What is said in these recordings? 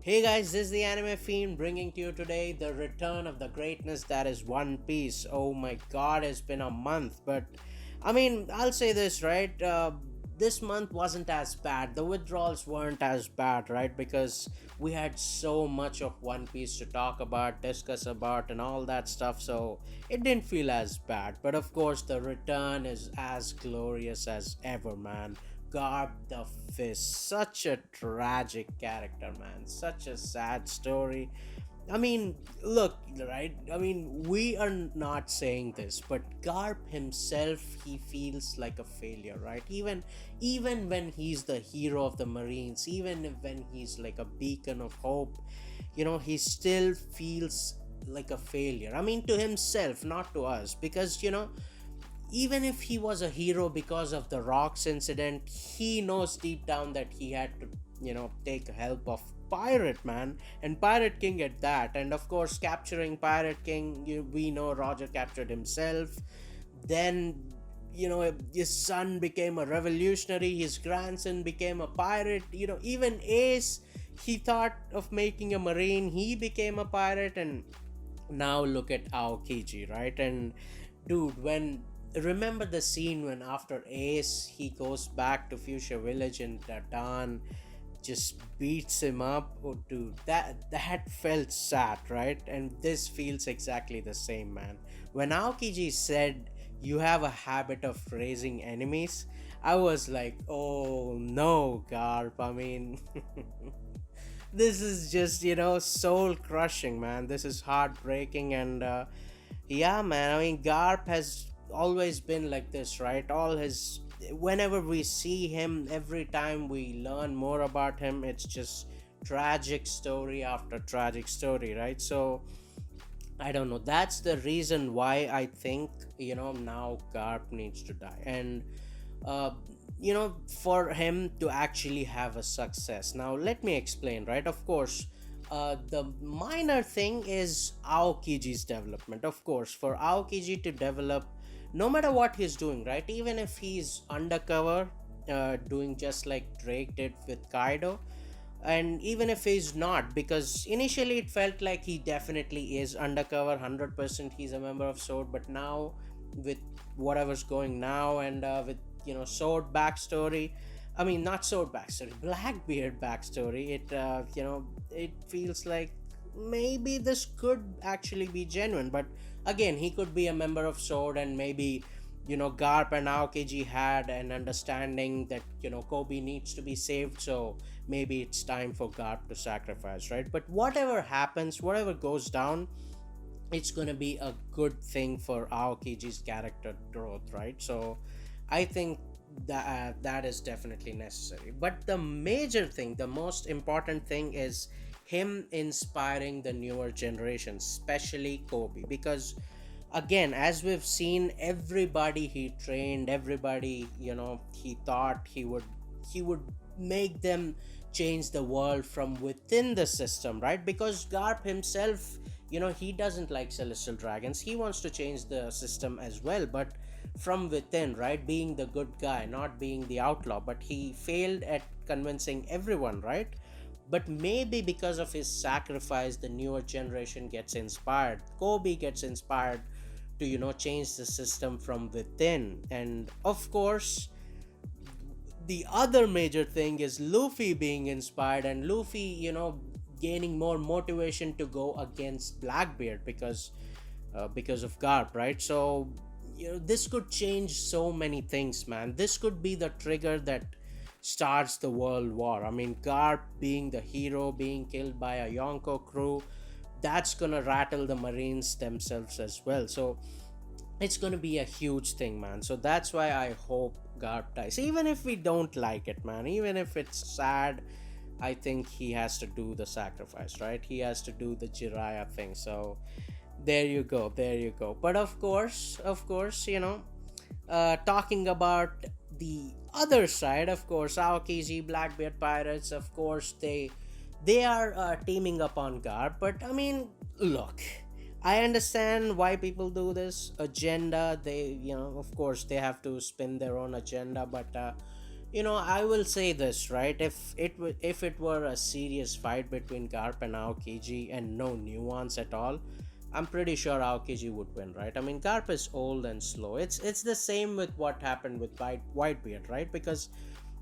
Hey guys, this is the Anime Fiend bringing to you today the return of the greatness that is One Piece. Oh my god, it's been a month, but I'll say this, right? This month wasn't as bad. The withdrawals weren't as bad, right? Because we had so much of One Piece to talk about, discuss about, and all that stuff, so it didn't feel as bad. But of course, the return is as glorious as ever, man. Garp the Fist, such a tragic character, man. Such a sad story. I mean, look, right? We are not saying this, but Garp himself, he feels like a failure, right? Even when he's the hero of the Marines, when he's like a beacon of hope, he still feels like a failure. To himself, not to us, because even if he was a hero because of the rocks incident, he knows deep down that he had to take help of Pirate Man and Pirate King at that. And of course, capturing Pirate King, we know Roger captured himself. Then his son became a revolutionary, his grandson became a pirate. Even Ace, he thought of making a marine, he became a pirate. And now look at Aokiji, right? And dude, when remember the scene when after Ace he goes back to Fuchsia Village and Dan just beats him up. Oh dude, that felt sad, right? And this feels exactly the same, man. When Aokiji said you have a habit of raising enemies, I was like, oh no, Garp. This is just soul crushing, man. This is heartbreaking. And yeah, man, Garp has always been like this, right? All his Whenever we see him, every time we learn more about him, it's just tragic story after tragic story, right? So I don't know. That's the reason why I think now Garp needs to die. And uh, for him to actually have a success. Now, let me explain, right? Of course, the minor thing is Aokiji's development. Of course, for Aokiji to develop, no matter what he's doing, right? Even if he's undercover, doing just like Drake did with Kaido, and even if he's not, because initially it felt like he definitely is undercover 100%, he's a member of Sword. But now, with whatever's going now, and with Sword backstory, not Sword backstory, Blackbeard backstory, it feels like maybe this could actually be genuine. But again, he could be a member of Sword, and maybe Garp and Aokiji had an understanding that Kobe needs to be saved, so maybe it's time for Garp to sacrifice, right? But whatever happens, whatever goes down, it's gonna be a good thing for Aokiji's character growth, right? So I think that is definitely necessary. But the major thing, the most important thing, is him inspiring the newer generation, especially Kobe, because again, as we've seen, everybody he trained, everybody he thought he would make them change the world from within the system, right? Because Garp himself, he doesn't like celestial dragons, he wants to change the system as well, but from within, right? Being the good guy, not being the outlaw. But he failed at convincing everyone, right? But maybe because of his sacrifice, the newer generation gets inspired, Kobe gets inspired to change the system from within. And of course, the other major thing is Luffy being inspired, and Luffy gaining more motivation to go against Blackbeard because of Garp, right? So this could change so many things, man. This could be the trigger that starts the world war. Garp being the hero, being killed by a Yonko crew, that's gonna rattle the Marines themselves as well. So it's gonna be a huge thing, man. So that's why I hope Garp dies, even if we don't like it, man. Even if it's sad, I think he has to do the sacrifice, right? He has to do the Jiraiya thing. So there you go. But of course, talking about the other side, of course, Aokiji, Blackbeard pirates, of course, they are teaming up on Garp. But look, I understand why people do this agenda. They, of course, they have to spin their own agenda. But I will say this, right? If it were a serious fight between Garp and Aokiji and no nuance at all, I'm pretty sure Aokiji would win, right? I mean, Garp is old and slow. It's the same with what happened with Whitebeard, right? Because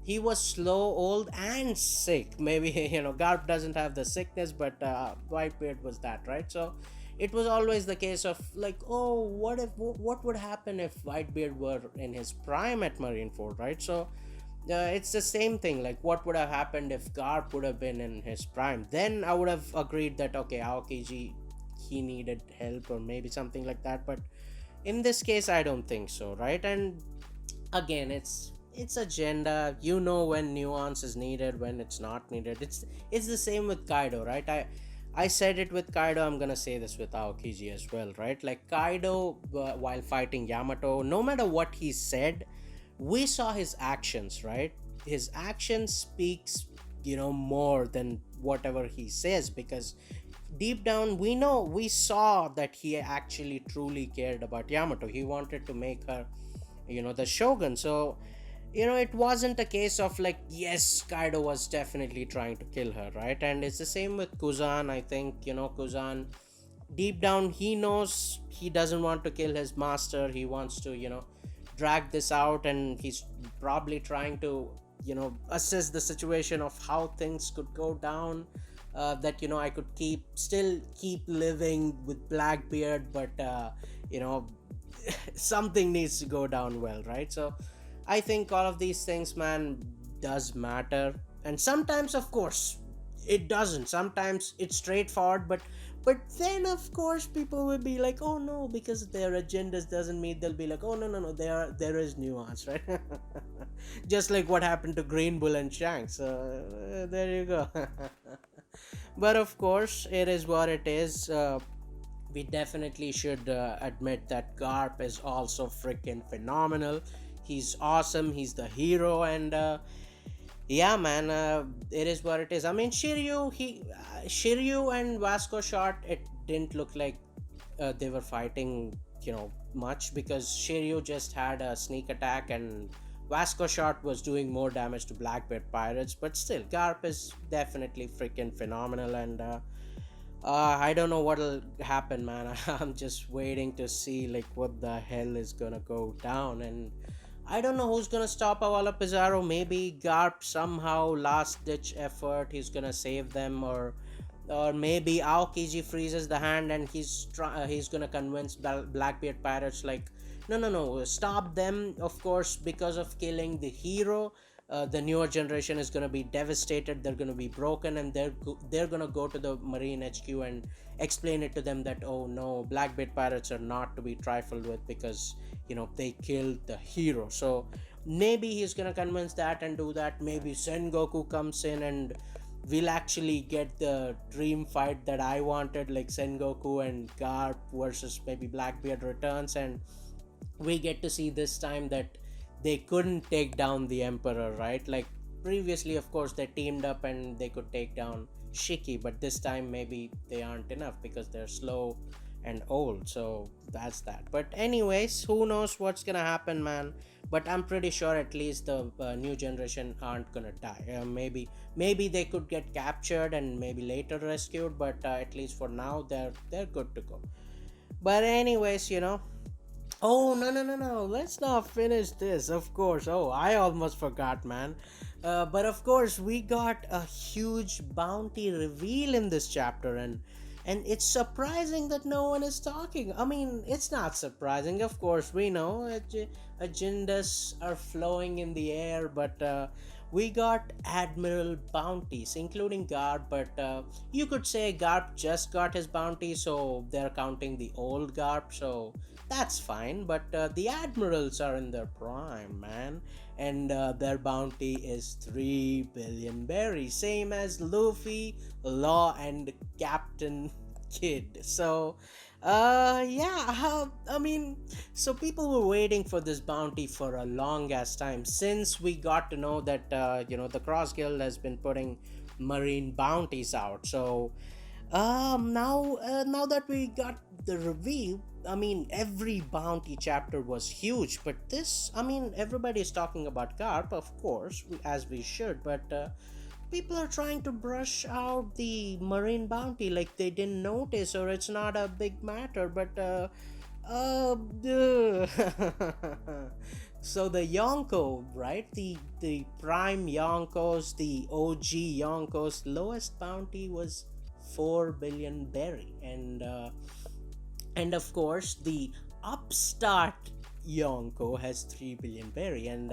he was slow, old, and sick. Maybe Garp doesn't have the sickness, but Whitebeard was that, right? So it was always the case of like, oh, what would happen if Whitebeard were in his prime at Marineford, right? So it's the same thing. Like, what would have happened if Garp would have been in his prime? Then I would have agreed that okay, Aokiji, he needed help or maybe something like that. But in this case, I don't think so, right? And again, it's agenda. When nuance is needed, when it's not needed. It's the same with Kaido, right? I said it with Kaido. I'm gonna say this with Aokiji as well, right? Like Kaido, while fighting Yamato, no matter what he said, we saw his actions, right? His actions speaks, more than whatever he says, because deep down we saw that he actually truly cared about Yamato. He wanted to make her, the shogun. So it wasn't a case of like, yes, Kaido was definitely trying to kill her, right? And it's the same with Kuzan. I think, Kuzan, deep down, he knows he doesn't want to kill his master. He wants to, drag this out, and he's probably trying to, assess the situation of how things could go down. That I could keep living with Blackbeard, but you know something needs to go down well, right? So I think all of these things, man, does matter. And sometimes, of course, it doesn't. Sometimes it's straightforward, but then of course people will be like, oh no, because their agendas doesn't meet, they'll be like, oh no, there is nuance, right? Just like what happened to Green Bull and Shanks. There you go. But of course, it is what it is. We definitely should admit that Garp is also freaking phenomenal. He's awesome. He's the hero, and yeah, man, it is what it is. I mean, Shiryu and Vasco Shot. It didn't look like they were fighting, much, because Shiryu just had a sneak attack and Vasco Shot was doing more damage to Blackbeard pirates. But still, Garp is definitely freaking phenomenal, and I don't know what'll happen, man. I'm just waiting to see like what the hell is gonna go down, and I don't know who's gonna stop Avala Pizarro. Maybe Garp somehow last ditch effort. He's gonna save them, or maybe Aokiji freezes the hand and he's gonna convince Blackbeard pirates like, no, stop them. Of course, because of killing the hero, the newer generation is gonna be devastated. They're gonna be broken, and they're gonna go to the Marine HQ and explain it to them that, oh no, Blackbeard pirates are not to be trifled with, because they killed the hero. So maybe he's gonna convince that and do that. Maybe Sengoku comes in and we'll actually get the dream fight that I wanted, like Sengoku and Garp versus maybe Blackbeard returns, and we get to see this time that they couldn't take down the Emperor, right? Like previously, of course, they teamed up and they could take down Shiki, but this time maybe they aren't enough because they're slow and old. So that's that. But anyways, who knows what's gonna happen, man? But I'm pretty sure at least the new generation aren't gonna die. Maybe they could get captured and maybe later rescued, but at least for now they're good to go. But anyways, oh, no. Let's not finish this, of course. Oh, I almost forgot, man. But of course, we got a huge bounty reveal in this chapter, and it's surprising that no one is talking. I mean, it's not surprising. Of course, we know agendas are flowing in the air, but we got admiral bounties, including Garp. But you could say Garp just got his bounty, so they're counting the old Garp. So that's fine. But the admirals are in their prime, man, and their bounty is 3 billion berries, same as Luffy, Law, and Captain Kid. So yeah, I mean, so people were waiting for this bounty for a long ass time, since we got to know that the Cross Guild has been putting marine bounties out. So Now that we got the review, I mean, every bounty chapter was huge, but this, I mean, everybody's talking about Garp, of course, as we should, but people are trying to brush out the marine bounty like they didn't notice or it's not a big matter, but uh, duh. So the Yonko, right? The prime Yonkos, the OG Yonkos, lowest bounty was 4 billion berry, and of course the upstart Yonko has 3 billion berry, and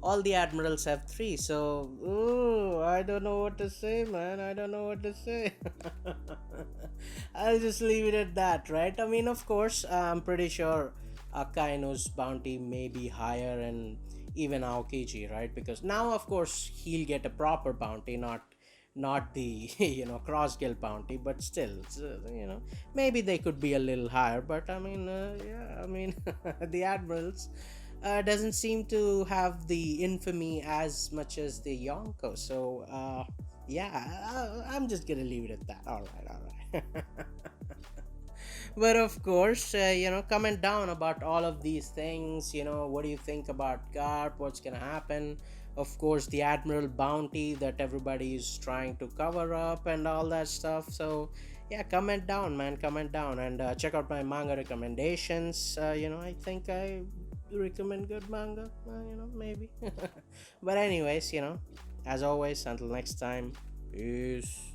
all the admirals have three. So, ooh, I don't know what to say, man. I don't know what to say. I'll just leave it at that, right? I mean, of course, I'm pretty sure Akaino's bounty may be higher, and even Aokiji, right? Because now, of course, he'll get a proper bounty, not the cross guild bounty, but still, maybe they could be a little higher. But I mean, yeah, I mean, the admirals doesn't seem to have the infamy as much as the Yonko. So yeah, I'm just gonna leave it at that. All right, all right. But of course, comment down about all of these things. What do you think about Garp? What's gonna happen? Of course, the Admiral bounty that everybody is trying to cover up and all that stuff. So, yeah, comment down, man. Comment down and check out my manga recommendations. I think I recommend good manga. Maybe. But anyways, as always, until next time, peace.